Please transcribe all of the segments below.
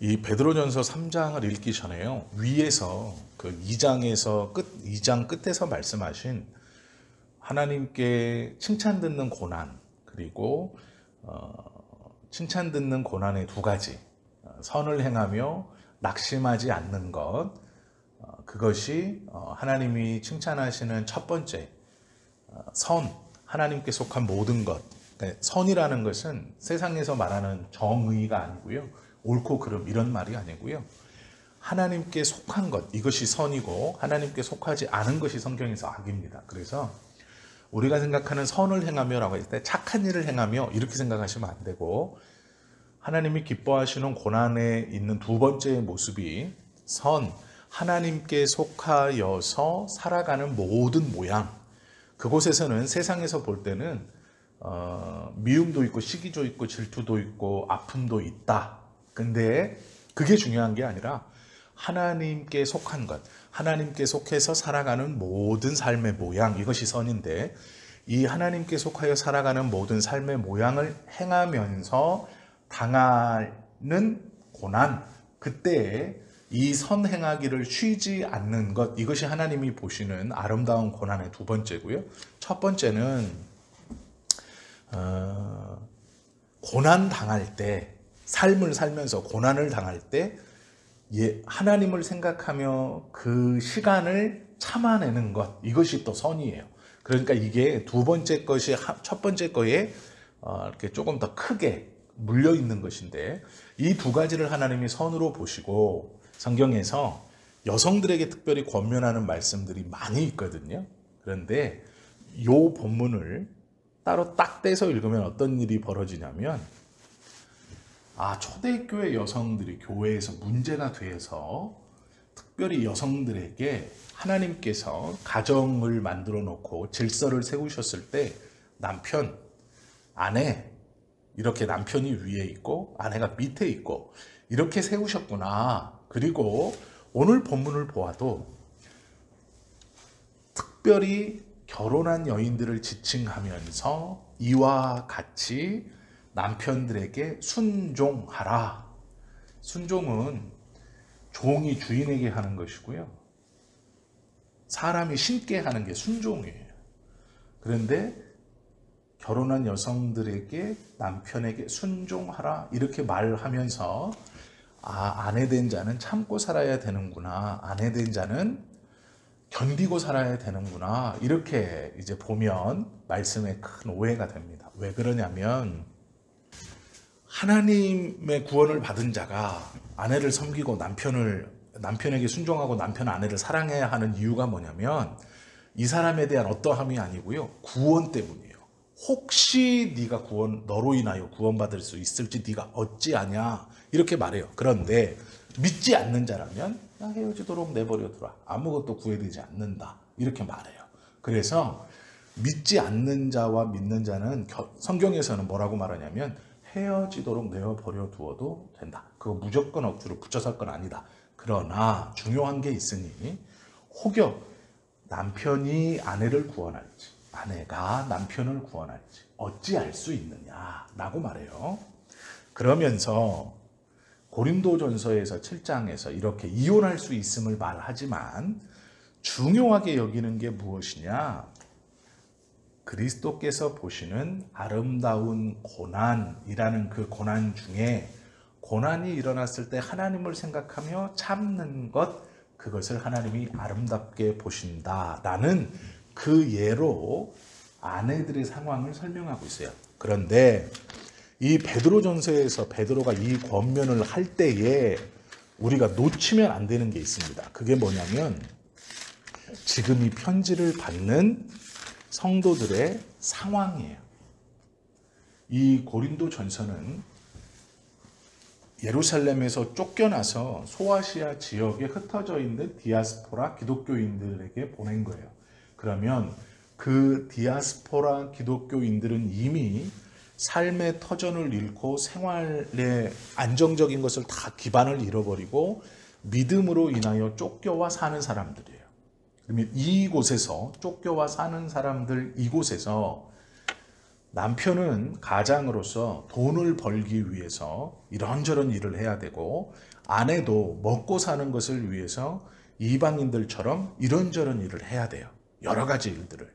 이 베드로전서 3장을 읽기 전에요. 위에서 그 2장에서 2장 끝에서 말씀하신 하나님께 칭찬 듣는 고난, 그리고 칭찬 듣는 고난의 두 가지, 선을 행하며 낙심하지 않는 것, 그것이 하나님이 칭찬하시는 첫 번째 선, 하나님께 속한 모든 것. 선이라는 것은 세상에서 말하는 정의가 아니고요, 옳고 그름 이런 말이 아니고요, 하나님께 속한 것, 이것이 선이고 하나님께 속하지 않은 것이 성경에서 악입니다. 그래서 우리가 생각하는 선을 행하며라고 할 때 착한 일을 행하며 이렇게 생각하시면 안 되고, 하나님이 기뻐하시는 고난에 있는 두 번째 모습이 선, 하나님께 속하여서 살아가는 모든 모양. 그곳에서는 세상에서 볼 때는 미움도 있고 시기도 있고 질투도 있고 아픔도 있다. 근데 그게 중요한 게 아니라 하나님께 속한 것, 하나님께 속해서 살아가는 모든 삶의 모양, 이것이 선인데, 이 하나님께 속하여 살아가는 모든 삶의 모양을 행하면서 당하는 고난, 그때에 이 선 행하기를 쉬지 않는 것, 이것이 하나님이 보시는 아름다운 고난의 두 번째고요. 첫 번째는 고난 당할 때, 삶을 살면서 고난을 당할 때 하나님을 생각하며 그 시간을 참아내는 것, 이것이 또 선이에요. 그러니까 이게 두 번째 것이 첫 번째 거에 이렇게 조금 더 크게 물려 있는 것인데, 이 두 가지를 하나님이 선으로 보시고 성경에서 여성들에게 특별히 권면하는 말씀들이 많이 있거든요. 그런데 이 본문을 따로 딱 떼서 읽으면 어떤 일이 벌어지냐면, 초대교회 여성들이 교회에서 문제가 돼서 특별히 여성들에게 하나님께서 가정을 만들어 놓고 질서를 세우셨을 때 남편, 아내, 이렇게 남편이 위에 있고 아내가 밑에 있고 이렇게 세우셨구나. 그리고 오늘 본문을 보아도 특별히 결혼한 여인들을 지칭하면서 이와 같이 남편들에게 순종하라. 순종은 종이 주인에게 하는 것이고요, 사람이 신께 하는 게 순종이에요. 그런데 결혼한 여성들에게 남편에게 순종하라 이렇게 말하면서 아내 된 자는 참고 살아야 되는구나, 아내 된 자는 견디고 살아야 되는구나, 이렇게 이제 보면 말씀에 큰 오해가 됩니다. 왜 그러냐면, 하나님의 구원을 받은 자가 아내를 섬기고 남편에게 순종하고 남편 아내를 사랑해야 하는 이유가 뭐냐면, 이 사람에 대한 어떠함이 아니고요, 구원 때문이에요. 혹시 네가 너로 인하여 구원받을 수 있을지 네가 어찌 아냐, 이렇게 말해요. 그런데 믿지 않는 자라면 헤어지도록 내버려 두라, 아무것도 구해되지 않는다, 이렇게 말해요. 그래서 믿지 않는 자와 믿는 자는 성경에서는 뭐라고 말하냐면, 헤어지도록 내어버려 두어도 된다. 그거 무조건 억지로 붙여서 할 건 아니다. 그러나 중요한 게 있으니, 혹여 남편이 아내를 구원할지 아내가 남편을 구원할지 어찌 알 수 있느냐라고 말해요. 그러면서 고린도전서에서 7장에서 이렇게 이혼할 수 있음을 말하지만, 중요하게 여기는 게 무엇이냐, 그리스도께서 보시는 아름다운 고난이라는 그 고난 중에, 고난이 일어났을 때 하나님을 생각하며 참는 것, 그것을 하나님이 아름답게 보신다라는 그 예로 아내들의 상황을 설명하고 있어요. 그런데 이 베드로전서에서 베드로가 이 권면을 할 때에 우리가 놓치면 안 되는 게 있습니다. 그게 뭐냐면, 지금 이 편지를 받는 성도들의 상황이에요. 이 고린도전서는 예루살렘에서 쫓겨나서 소아시아 지역에 흩어져 있는 디아스포라 기독교인들에게 보낸 거예요. 그러면 그 디아스포라 기독교인들은 이미 삶의 터전을 잃고 생활의 안정적인 것을 다 기반을 잃어버리고 믿음으로 인하여 쫓겨와 사는 사람들이에요. 그러면 이곳에서 쫓겨와 사는 사람들, 이곳에서 남편은 가장으로서 돈을 벌기 위해서 이런저런 일을 해야 되고, 아내도 먹고 사는 것을 위해서 이방인들처럼 이런저런 일을 해야 돼요. 여러 가지 일들을.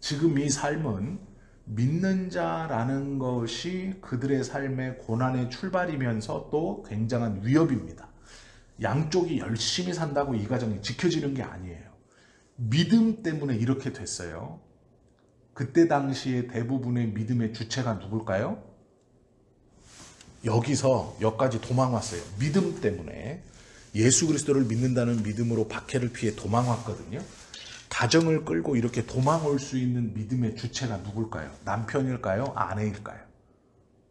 지금 이 삶은 믿는 자라는 것이 그들의 삶의 고난의 출발이면서 또 굉장한 위협입니다. 양쪽이 열심히 산다고 이 가정이 지켜지는 게 아니에요. 믿음 때문에 이렇게 됐어요. 그때 당시에 대부분의 믿음의 주체가 누굴까요? 여기까지 도망왔어요. 믿음 때문에. 예수 그리스도를 믿는다는 믿음으로 박해를 피해 도망왔거든요. 가정을 끌고 이렇게 도망올 수 있는 믿음의 주체가 누굴까요? 남편일까요? 아내일까요?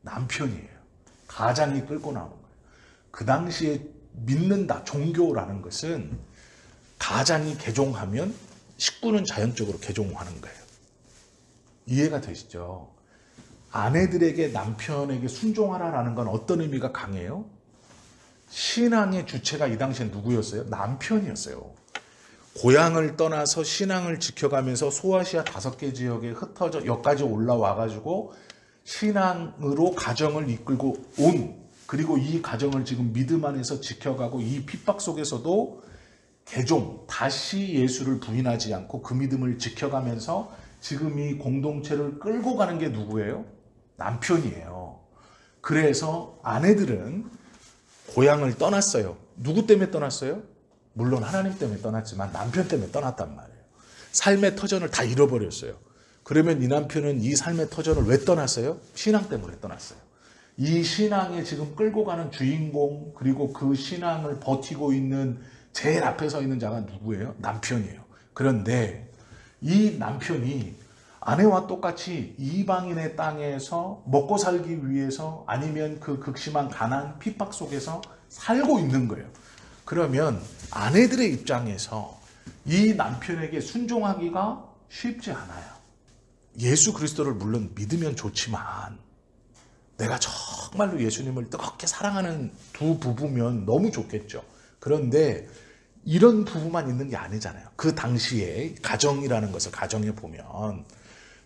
남편이에요. 가장이 끌고 나오는 거예요. 그 당시에 믿는다, 종교라는 것은 가장이 개종하면 식구는 자연적으로 개종하는 거예요. 이해가 되시죠? 아내들에게 남편에게 순종하라라는 건 어떤 의미가 강해요? 신앙의 주체가 이 당시엔 누구였어요? 남편이었어요. 고향을 떠나서 신앙을 지켜가면서 소아시아 5개 지역에 흩어져 여기까지 올라와가지고 신앙으로 가정을 이끌고 온, 그리고 이 가정을 지금 믿음 안에서 지켜가고 이 핍박 속에서도 개종, 다시 예수를 부인하지 않고 그 믿음을 지켜가면서 지금 이 공동체를 끌고 가는 게 누구예요? 남편이에요. 그래서 아내들은 고향을 떠났어요. 누구 때문에 떠났어요? 물론 하나님 때문에 떠났지만 남편 때문에 떠났단 말이에요. 삶의 터전을 다 잃어버렸어요. 그러면 이 남편은 이 삶의 터전을 왜 떠났어요? 신앙 때문에 떠났어요. 이 신앙에 지금 끌고 가는 주인공, 그리고 그 신앙을 버티고 있는 제일 앞에 서 있는 자가 누구예요? 남편이에요. 그런데 이 남편이 아내와 똑같이 이방인의 땅에서 먹고 살기 위해서, 아니면 그 극심한 가난, 핍박 속에서 살고 있는 거예요. 그러면 아내들의 입장에서 이 남편에게 순종하기가 쉽지 않아요. 예수 그리스도를 물론 믿으면 좋지만, 내가 정말로 예수님을 뜨겁게 사랑하는 두 부부면 너무 좋겠죠. 그런데 이런 부부만 있는 게 아니잖아요. 그 당시에 가정이라는 것을 가정에 보면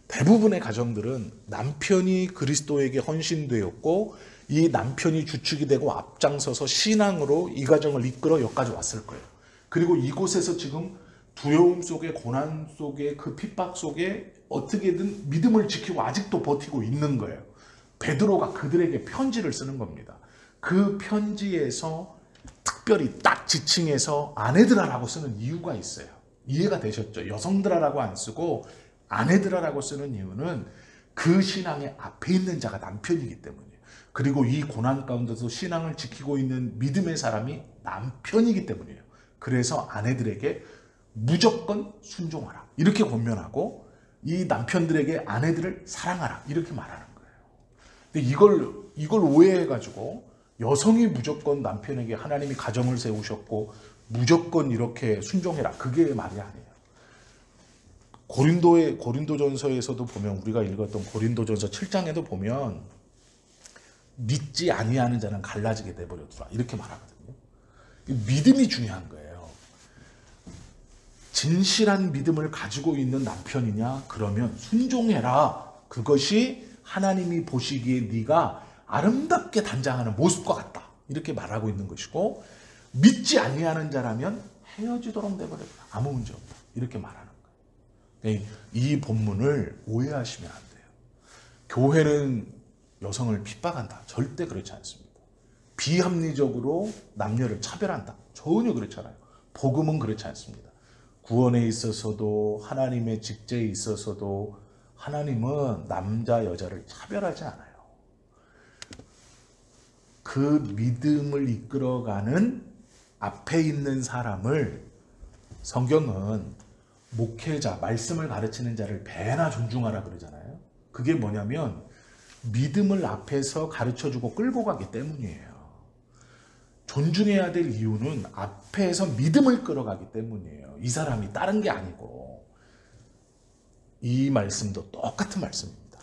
대부분의 가정들은 남편이 그리스도에게 헌신되었고 이 남편이 주축이 되고 앞장서서 신앙으로 이 가정을 이끌어 여기까지 왔을 거예요. 그리고 이곳에서 지금 두려움 속에, 고난 속에, 그 핍박 속에 어떻게든 믿음을 지키고 아직도 버티고 있는 거예요. 베드로가 그들에게 편지를 쓰는 겁니다. 그 편지에서 특별히 딱 지칭해서 아내들아라고 쓰는 이유가 있어요. 이해가 되셨죠? 여성들아라고 안 쓰고 아내들아라고 쓰는 이유는 그 신앙의 앞에 있는 자가 남편이기 때문이에요. 그리고 이 고난 가운데서 신앙을 지키고 있는 믿음의 사람이 남편이기 때문이에요. 그래서 아내들에게 무조건 순종하라 이렇게 권면하고, 이 남편들에게 아내들을 사랑하라 이렇게 말하는 거예요. 근데 이걸 오해해가지고 여성이 무조건 남편에게 하나님이 가정을 세우셨고 무조건 이렇게 순종해라, 그게 말이 아니에요. 고린도전서에서도 보면, 우리가 읽었던 고린도전서 7장에도 보면 믿지 아니하는 자는 갈라지게 내버려두라 이렇게 말하거든요. 믿음이 중요한 거예요. 진실한 믿음을 가지고 있는 남편이냐? 그러면 순종해라. 그것이 하나님이 보시기에 네가 아름답게 단장하는 모습과 같다 이렇게 말하고 있는 것이고, 믿지 아니하는 자라면 헤어지도록 내버려둬, 아무 문제 없다 이렇게 말하는 거예요. 이 본문을 오해하시면 안 돼요. 교회는 여성을 핍박한다, 절대 그렇지 않습니다. 비합리적으로 남녀를 차별한다, 전혀 그렇지 않아요. 복음은 그렇지 않습니다. 구원에 있어서도 하나님의 직제에 있어서도 하나님은 남자 여자를 차별하지 않아요. 그 믿음을 이끌어가는 앞에 있는 사람을 성경은 목회자, 말씀을 가르치는 자를 배나 존중하라 그러잖아요. 그게 뭐냐면 믿음을 앞에서 가르쳐주고 끌고 가기 때문이에요. 존중해야 될 이유는 앞에서 믿음을 끌어가기 때문이에요. 이 사람이 다른 게 아니고. 이 말씀도 똑같은 말씀입니다.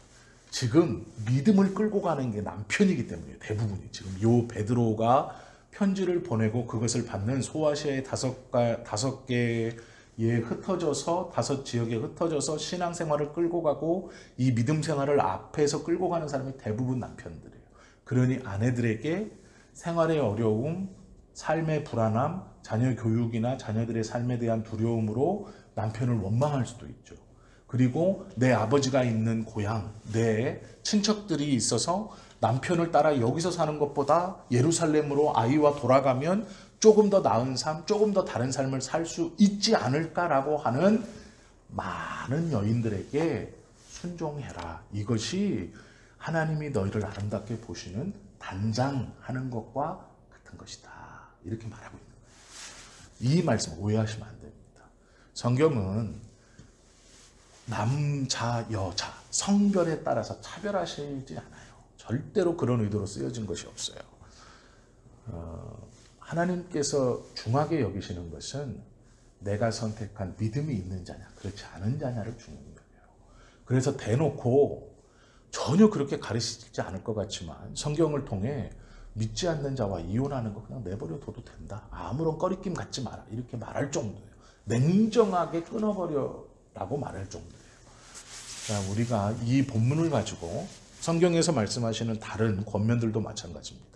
지금 믿음을 끌고 가는 게 남편이기 때문이에요. 대부분이. 지금 요 베드로가 편지를 보내고 그것을 받는 소아시아의 5개 흩어져서 5지역에 흩어져서 신앙생활을 끌고 가고 이 믿음 생활을 앞에서 끌고 가는 사람이 대부분 남편들이에요. 그러니 아내들에게 생활의 어려움, 삶의 불안함, 자녀 교육이나 자녀들의 삶에 대한 두려움으로 남편을 원망할 수도 있죠. 그리고 내 아버지가 있는 고향, 내 친척들이 있어서 남편을 따라 여기서 사는 것보다 예루살렘으로 아이와 돌아가면 조금 더 나은 삶, 조금 더 다른 삶을 살 수 있지 않을까라고 하는 많은 여인들에게 순종해라. 이것이 하나님이 너희를 아름답게 보시는 단장하는 것과 같은 것이다. 이렇게 말하고 있는 거예요. 이 말씀 오해하시면 안 됩니다. 성경은 남자, 여자, 성별에 따라서 차별하시지 않아요. 절대로 그런 의도로 쓰여진 것이 없어요. 하나님께서 중하게 여기시는 것은 내가 선택한 믿음이 있는 자냐, 그렇지 않은 자냐를 중요해요. 그래서 대놓고 전혀 그렇게 가르치지 않을 것 같지만 성경을 통해 믿지 않는 자와 이혼하는 거 그냥 내버려 둬도 된다. 아무런 꺼리낌 갖지 마라. 이렇게 말할 정도예요. 냉정하게 끊어버려라고 말할 정도예요. 자, 우리가 이 본문을 가지고 성경에서 말씀하시는 다른 권면들도 마찬가지입니다.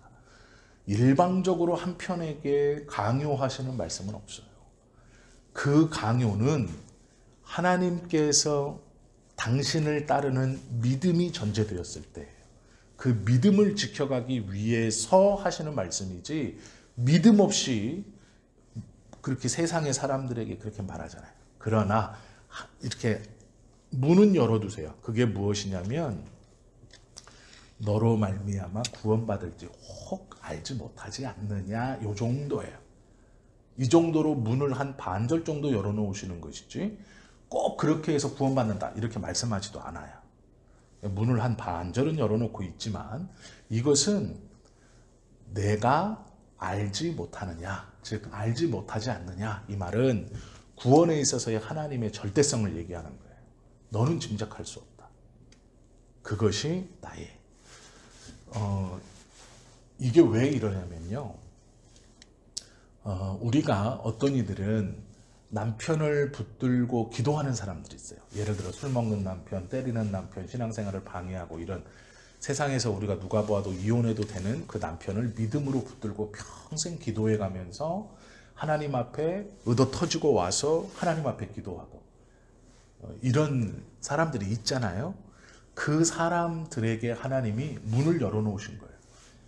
일방적으로 한 편에게 강요하시는 말씀은 없어요. 그 강요는 하나님께서 당신을 따르는 믿음이 전제되었을 때예요. 그 믿음을 지켜가기 위해서 하시는 말씀이지 믿음 없이 그렇게 세상의 사람들에게 그렇게 말하잖아요. 그러나 이렇게 문은 열어두세요. 그게 무엇이냐면 너로 말미암아 구원받을지 혹 알지 못하지 않느냐, 요 정도예요. 이 정도로 문을 한 반절 정도 열어놓으시는 것이지 꼭 그렇게 해서 구원받는다 이렇게 말씀하지도 않아요. 문을 한 반절은 열어놓고 있지만 이것은 내가 알지 못하느냐, 즉 알지 못하지 않느냐, 이 말은 구원에 있어서의 하나님의 절대성을 얘기하는 거예요. 너는 짐작할 수 없다. 그것이 나의 이게 왜 이러냐면요. 우리가 어떤 이들은 남편을 붙들고 기도하는 사람들이 있어요. 예를 들어 술 먹는 남편, 때리는 남편, 신앙생활을 방해하고 이런 세상에서 우리가 누가 보아도 이혼해도 되는 그 남편을 믿음으로 붙들고 평생 기도해 가면서 하나님 앞에 의도 터지고 와서 하나님 앞에 기도하고 이런 사람들이 있잖아요. 그 사람들에게 하나님이 문을 열어놓으신 거예요.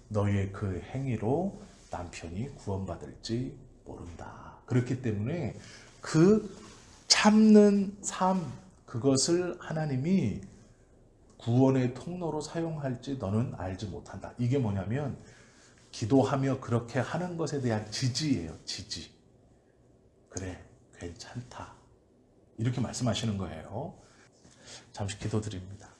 너희의 그 행위로 남편이 구원받을지 모른다. 그렇기 때문에 그 참는 삶, 그것을 하나님이 구원의 통로로 사용할지 너는 알지 못한다. 이게 뭐냐면 기도하며 그렇게 하는 것에 대한 지지예요. 지지. 그래, 괜찮다. 이렇게 말씀하시는 거예요. 잠시 기도드립니다.